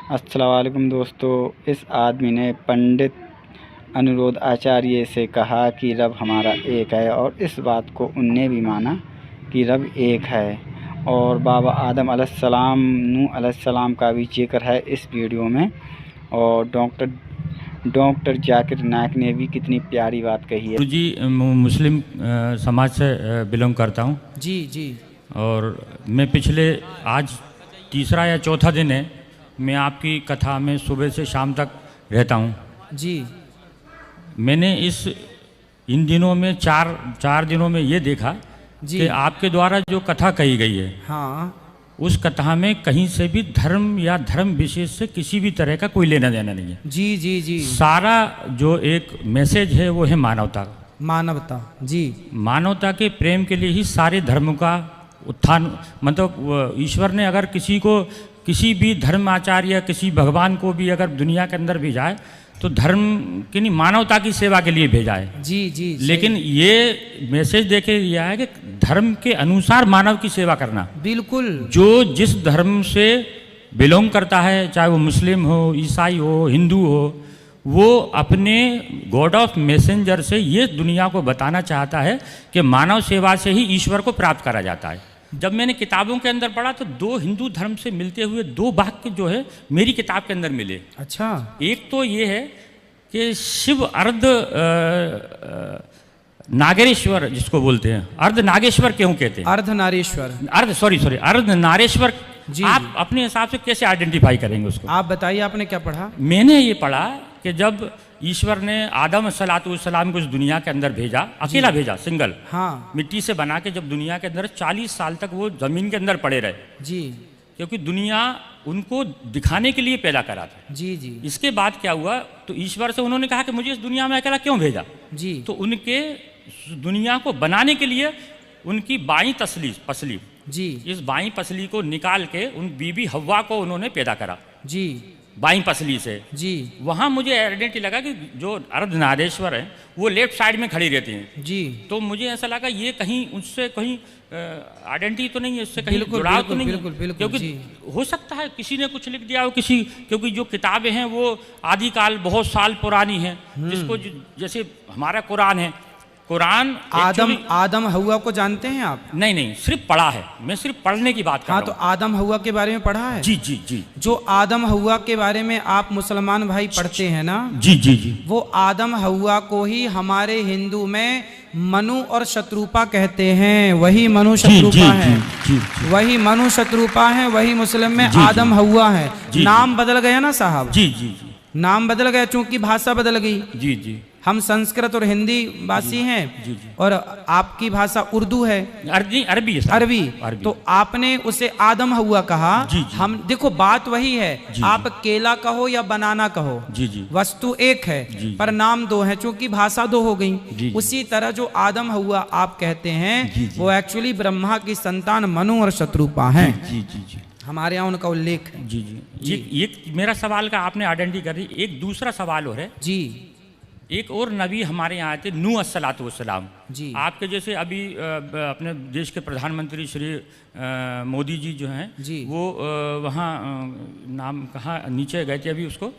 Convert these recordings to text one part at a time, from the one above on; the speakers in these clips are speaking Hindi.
अस्सलाम वालेकुम दोस्तों। इस आदमी ने पंडित अनुरुद्ध आचार्य से कहा कि रब हमारा एक है, और इस बात को उनने भी माना कि रब एक है। और बाबा आदम अलैहिस्सलाम, नूह अलैहिस्सलाम का भी जिक्र है इस वीडियो में। और डॉक्टर जाकिर नाइक ने भी कितनी प्यारी बात कही है। जी, मुस्लिम समाज से बिलोंग करता हूँ। जी जी। और मैं पिछले आज तीसरा या चौथा दिन है मैं आपकी कथा में सुबह से शाम तक रहता हूँ। जी। मैंने इन दिनों में चार दिनों में ये देखा कि आपके द्वारा जो कथा कही गई है, हाँ, उस कथा में कहीं से भी धर्म या धर्म विशेष से किसी भी तरह का कोई लेना देना नहीं है। जी जी जी। सारा जो एक मैसेज है वो है मानवता। मानवता, जी। मानवता के प्रेम के लिए ही सारे धर्मों का उत्थान, मतलब ईश्वर ने अगर किसी भी धर्म आचार्य या किसी भगवान को भी अगर दुनिया के अंदर भेजा है तो धर्म की नहीं, मानवता की सेवा के लिए भेजा है। जी जी। लेकिन ये मैसेज देके दिया है कि धर्म के अनुसार मानव की सेवा करना। बिल्कुल। जो जिस धर्म से बिलोंग करता है, चाहे वो मुस्लिम हो, ईसाई हो, हिंदू हो, वो अपने गॉड ऑफ मैसेंजर से ये दुनिया को बताना चाहता है कि मानव सेवा से ही ईश्वर को प्राप्त करा जाता है। जब मैंने किताबों के अंदर पढ़ा तो दो हिंदू धर्म से मिलते हुए दो वाक्य जो है मेरी किताब के अंदर मिले। अच्छा। एक तो ये है कि शिव अर्ध नागेश्वर जिसको बोलते हैं, अर्ध नागेश्वर क्यों कहते हैं? अर्ध नारेश्वर, अर्ध नारेश्वर। आप अपने हिसाब से कैसे आइडेंटिफाई करेंगे उसको? आप बताइए, आपने क्या पढ़ा? मैंने ये पढ़ा कि जब ईश्वर ने आदम सलाम को इस दुनिया के अंदर भेजा, अकेला भेजा, सिंगल, हाँ, मिट्टी से बना के, जब दुनिया के अंदर 40 साल तक वो जमीन के अंदर पड़े रहे। जी। क्योंकि दुनिया उनको दिखाने के लिए पैदा करा था। जी जी। इसके बाद क्या हुआ, तो ईश्वर से उन्होंने कहा कि मुझे इस दुनिया में अकेला क्यों भेजा? जी। तो उनके दुनिया को बनाने के लिए उनकी बाईं पसली, जी, इस बाईं पसली को निकाल के उन बीबी हव्वा को उन्होंने पैदा करा। जी, बाईं पसली से। जी। वहाँ मुझे आइडेंटिटी लगा कि जो अर्धनारेश्वर है वो लेफ्ट साइड में खड़ी रहती हैं। जी। तो मुझे ऐसा लगा ये कहीं उससे कहीं आइडेंटिटी तो नहीं है, इससे कहीं जुड़ाव तो नहीं है, क्योंकि हो सकता है किसी ने कुछ लिख दिया हो, क्योंकि जो किताबें हैं वो आदिकाल बहुत साल पुरानी हैं, जिसको जैसे हमारा कुरान है, कुरान आदम हव्वा को जानते हैं आप? नहीं, सिर्फ पढ़ा है, मैं सिर्फ पढ़ने की बात कर रहा हूं। तो आदम हव्वा के बारे में पढ़ा है? जी जी जी। जो आदम हव्वा के बारे में आप मुसलमान भाई पढ़ते हैं ना? जी जी जी। वो आदम हव्वा को ही हमारे हिंदू में मनु और शत्रुपा कहते हैं। वही मनु शत्रुपा है, वही मनु शत्रुपा है, वही मुस्लिम में आदम हव्वा है। नाम बदल गया ना साहब? जी जी जी। नाम बदल गया चूंकि भाषा बदल गई। जी जी। हम संस्कृत और हिंदी भाषी हैं। जी जी। और आपकी भाषा उर्दू है, अरबी। तो आपने उसे आदम हव्वा कहा। जी जी। हम देखो बात वही है, आप केला कहो या बनाना कहो, जी जी, वस्तु एक है, पर नाम दो है, चूंकि भाषा दो हो गई। उसी तरह जो आदम हव्वा आप कहते हैं वो एक्चुअली ब्रह्मा की संतान मनु और शत्रुपा है। जी जी जी। हमारे यहाँ उनका उल्लेख है। जी जी। ये मेरा सवाल का आपने आइडेंटिटी कर दी। एक दूसरा सवाल और है जी। एक और नबी हमारे यहाँ आए थे, नूह अस्सलाम जी। आपके जैसे अभी अपने देश के प्रधानमंत्री श्री मोदी जी जो हैं जी, वो वहाँ नाम कहाँ नीचे गए थे अभी, उसको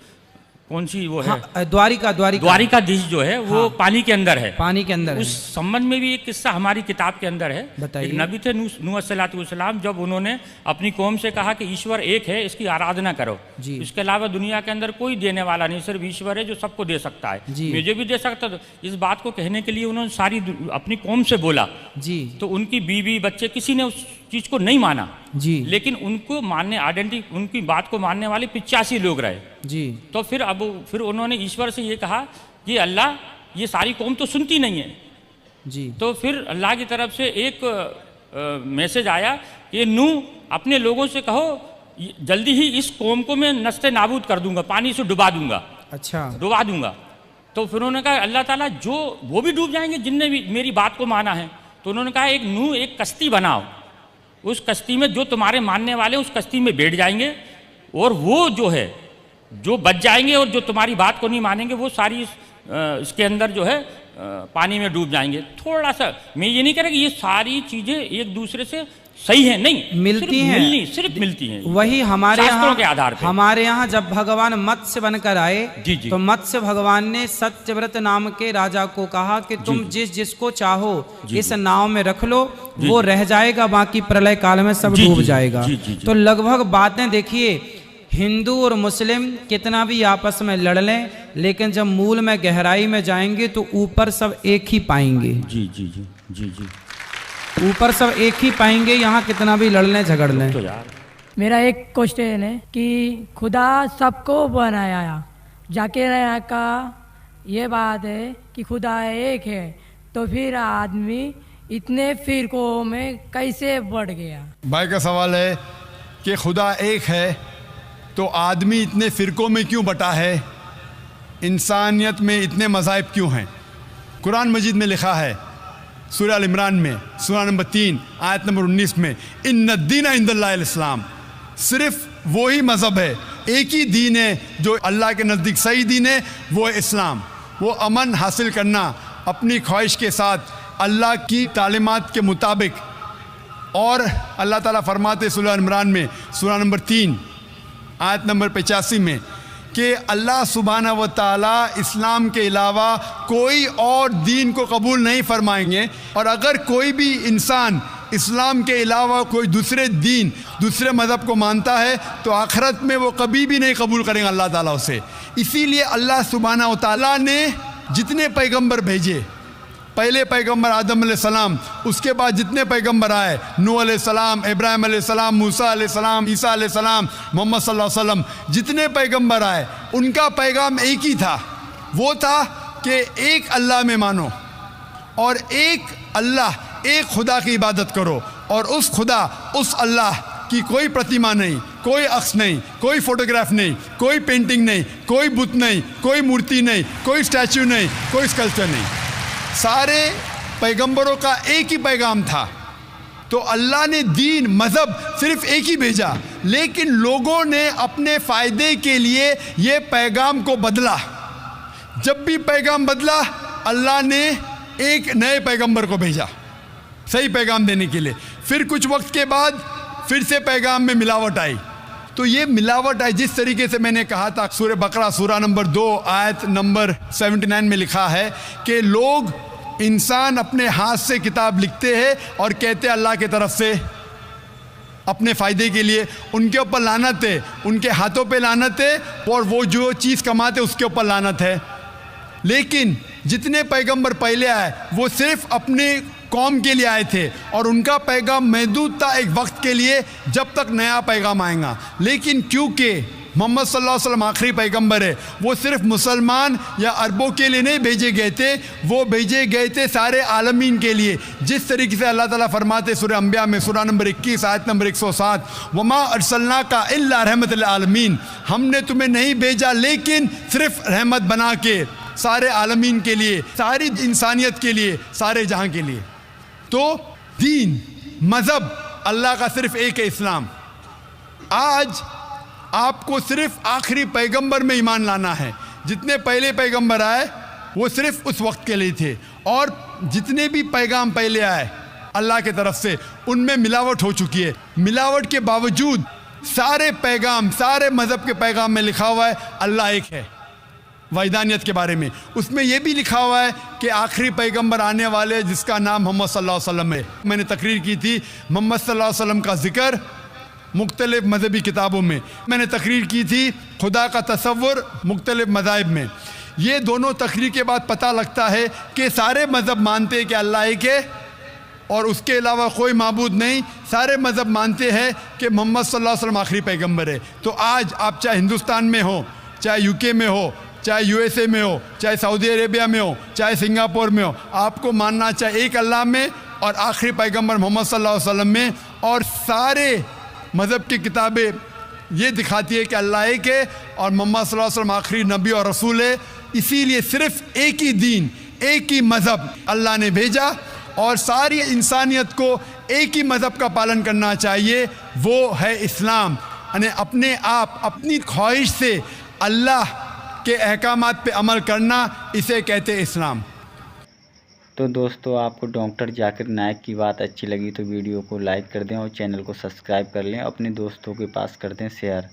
कौन सी वो है? हाँ, द्वारिकाधीश जो है वो हाँ, पानी के अंदर है। पानी के अंदर। उस संबंध में भी एक किस्सा हमारी किताब के अंदर है। एक नबी थे नूह अस्सलाम, जब उन्होंने अपनी कौम से कहा कि ईश्वर एक है, इसकी आराधना करो, इसके अलावा दुनिया के अंदर कोई देने वाला नहीं, सिर्फ ईश्वर है जो सबको दे सकता है, मुझे भी दे सकता। तो इस बात को कहने के लिए उन्होंने सारी अपनी कौम से बोला जी। तो उनकी बीवी बच्चे किसी ने उस चीज को नहीं माना जी, लेकिन उनको उनकी बात को मानने वाले 85 लोग रहे जी। तो फिर उन्होंने ईश्वर से ये कहा कि अल्लाह, ये सारी कौम तो सुनती नहीं है जी। तो फिर अल्लाह की तरफ से एक मैसेज आया कि नूह अपने लोगों से कहो जल्दी ही इस कौम को मैं नस्ते नाबूद कर दूंगा, पानी से डुबा दूंगा। अच्छा। डुबा दूंगा। तो फिर उन्होंने कहा अल्लाह ताला जो वो भी डूब जाएंगे जिनने भी मेरी बात को माना है। तो उन्होंने कहा एक कश्ती बनाओ, उस कश्ती में जो तुम्हारे मानने वाले उस कश्ती में बैठ जाएंगे, और वो जो है जो बच जाएंगे और जो तुम्हारी बात को नहीं मानेंगे वो सारी इसके अंदर जो है पानी में डूब जाएंगे। थोड़ा सा मैं ये नहीं कह रहा कि ये सारी चीज़ें एक दूसरे से सही है नहीं, मिलती हैं, सिर्फ मिलती हैं। वही हमारे शास्त्रों के आधार यहाँ पे। हमारे यहाँ जब भगवान मत्स्य बनकर आए जी, जी। तो मत्स्य भगवान ने सत्यव्रत नाम के राजा को कहा कि तुम जिसको चाहो इस नाव में रख लो, वो रह जाएगा, बाकी प्रलय काल में सब डूब जाएगा। तो लगभग बातें देखिए, हिंदू और मुस्लिम कितना भी आपस में लड़ लें, लेकिन जब मूल में गहराई में जाएंगे तो ऊपर सब एक ही पाएंगे। जी जी जी जी जी, ऊपर सब एक ही पाएंगे, यहाँ कितना भी लड़ लें झगड़ लें। तो यार मेरा एक क्वेश्चन है कि खुदा सबको बनाया, जाकिर नायक का ये बात है कि खुदा एक है, तो फिर आदमी इतने फिरकों में कैसे बढ़ गया? भाई का सवाल है कि खुदा एक है तो आदमी इतने फिरकों में क्यों बटा है, इंसानियत में इतने मज़ाहिब क्यों हैं? कुरान मजीद में लिखा है सूरह अल इमरान में सूरह नंबर 3 आयत नंबर 19 में, इन्ना दीन इंदल्लाहिल इस्लाम, सिर्फ वही मज़हब है, एक ही दीन है जो अल्लाह के नज़दीक सही दीन है, वो है इस्लाम। वो अमन हासिल करना अपनी ख्वाहिश के साथ अल्लाह की तालीमात के मुताबिक। और अल्लाह ताला फरमाते सूरह अल इमरान में सूरह नंबर 3 आयत नंबर 85 में कि अल्लाह सुब्हानहू व तआला इस्लाम के अलावा कोई और दीन को कबूल नहीं फरमाएंगे, और अगर कोई भी इंसान इस्लाम के अलावा कोई दूसरे दीन दूसरे मज़हब को मानता है तो आखिरत में वो कभी भी नहीं कबूल करेंगे अल्लाह ताला उसे। इसीलिए अल्लाह सुब्हानहू व तआला ने जितने पैगंबर भेजे, पहले पैगंबर आदम अलैहिस्सलाम, उसके बाद जितने पैगंबर आए, नूह अलैहिस्सलाम, इब्राहिम अलैहिस्सलाम, मूसा अलैहिस्सलाम, ईसा अलैहिस्सलाम, मोहम्मद सल्लल्लाहु अलैहि वसल्लम, जितने पैगंबर आए उनका पैगाम एक ही था। वो था कि एक अल्लाह में मानो और एक अल्लाह, एक खुदा की इबादत करो, और उस खुदा, उस अल्लाह की कोई प्रतिमा नहीं, कोई अक्स नहीं, कोई फोटोग्राफ नहीं, कोई पेंटिंग नहीं, कोई बुत नहीं, कोई मूर्ति नहीं, कोई स्टैचू नहीं, कोई स्कल्पचर नहीं। सारे पैगंबरों का एक ही पैगाम था। तो अल्लाह ने दीन, मज़हब सिर्फ एक ही भेजा, लेकिन लोगों ने अपने फ़ायदे के लिए ये पैगाम को बदला। जब भी पैगाम बदला, अल्लाह ने एक नए पैगंबर को भेजा सही पैगाम देने के लिए। फिर कुछ वक्त के बाद फिर से पैगाम में मिलावट आई। तो ये मिलावट आई, जिस तरीके से मैंने कहा था, सूरह बकरा सूरह नंबर 2 आयत नंबर 79 में लिखा है कि लोग, इंसान अपने हाथ से किताब लिखते हैं और कहते हैं अल्लाह की तरफ से अपने फ़ायदे के लिए। उनके ऊपर लानत है, उनके हाथों पे लानत है, और वो जो चीज़ कमाते उसके ऊपर लानत है। लेकिन जितने पैगंबर पहले आए वो सिर्फ अपने कौम के लिए आए थे, और उनका पैगाम महदूद था एक वक्त के लिए, जब तक नया पैगाम आएगा। लेकिन क्योंकि मोहम्मद सल्लल्लाहु अलैहि वसल्लम आखिरी पैगंबर है, वो सिर्फ मुसलमान या अरबों के लिए नहीं भेजे गए थे, वो भेजे गए थे सारे आलमीन के लिए। जिस तरीके से अल्लाह ताला फरमाते सूरह अंबिया में सूरह नंबर 21 आयत नंबर 107, वमा अरसलनाका इल्ला रहमत लिल आलमीन, हमने तुम्हें नहीं भेजा लेकिन सिर्फ रहमत बना के सारे आलमीन के लिए, सारी इंसानियत के लिए, सारे जहां के लिए। तो दीन, मज़हब अल्लाह का सिर्फ एक है, इस्लाम। आज आपको सिर्फ आखिरी पैगंबर में ईमान लाना है। जितने पहले पैगंबर आए वो सिर्फ उस वक्त के लिए थे, और जितने भी पैगाम पहले आए अल्लाह के तरफ से, उनमें मिलावट हो चुकी है। मिलावट के बावजूद सारे पैगाम, सारे मज़हब के पैगाम में लिखा हुआ है अल्लाह एक है। वैदानियत के बारे में उसमें यह भी लिखा हुआ है कि आखिरी पैगंबर आने वाले जिसका नाम मोहम्मद सल्लल्लाहु अलैहि वसल्लम है। मैंने तकरीर की थी मोहम्मद सल्लल्लाहु अलैहि वसल्लम का जिक्र मुख्तलिफ मजहबी किताबों में। मैंने तकरीर की थी खुदा का तसव्वुर मुख्तलिफ मज़ाहिब में। ये दोनों तकरीर के बाद पता लगता है कि सारे मज़हब मानते हैं कि अल्लाह एक है और उसके अलावा कोई माबूद नहीं। सारे मज़हब मानते हैं कि मोहम्मद सल्लल्लाहु अलैहि वसल्लम आखिरी पैगंबर है। तो आज आप चाहे हिंदुस्तान में हो, चाहे यूके में हो, चाहे यूएसए में हो, चाहे सऊदी अरेबिया में हो, चाहे सिंगापुर में हो, आपको मानना चाहे एक अल्लाह में और आखिरी पैगंबर मोहम्मद सल्लल्लाहु अलैहि वसल्लम में। और सारे मज़हब की किताबें ये दिखाती है कि अल्लाह एक है और मोहम्मद सल्लल्लाहु अलैहि वसल्लम आखिरी नबी और रसूल है। इसीलिए सिर्फ एक ही दीन, एक ही मज़हब अल्लाह ने भेजा और सारी इंसानियत को एक ही मज़हब का पालन करना चाहिए, वो है इस्लाम। यानी अपने आप अपनी ख्वाहिश से अल्लाह के अहकामात पे अमल करना, इसे कहते इस्लाम। तो दोस्तों आपको डॉक्टर जाकिर नाइक की बात अच्छी लगी तो वीडियो को लाइक कर दें और चैनल को सब्सक्राइब कर लें, अपने दोस्तों के पास कर दें शेयर।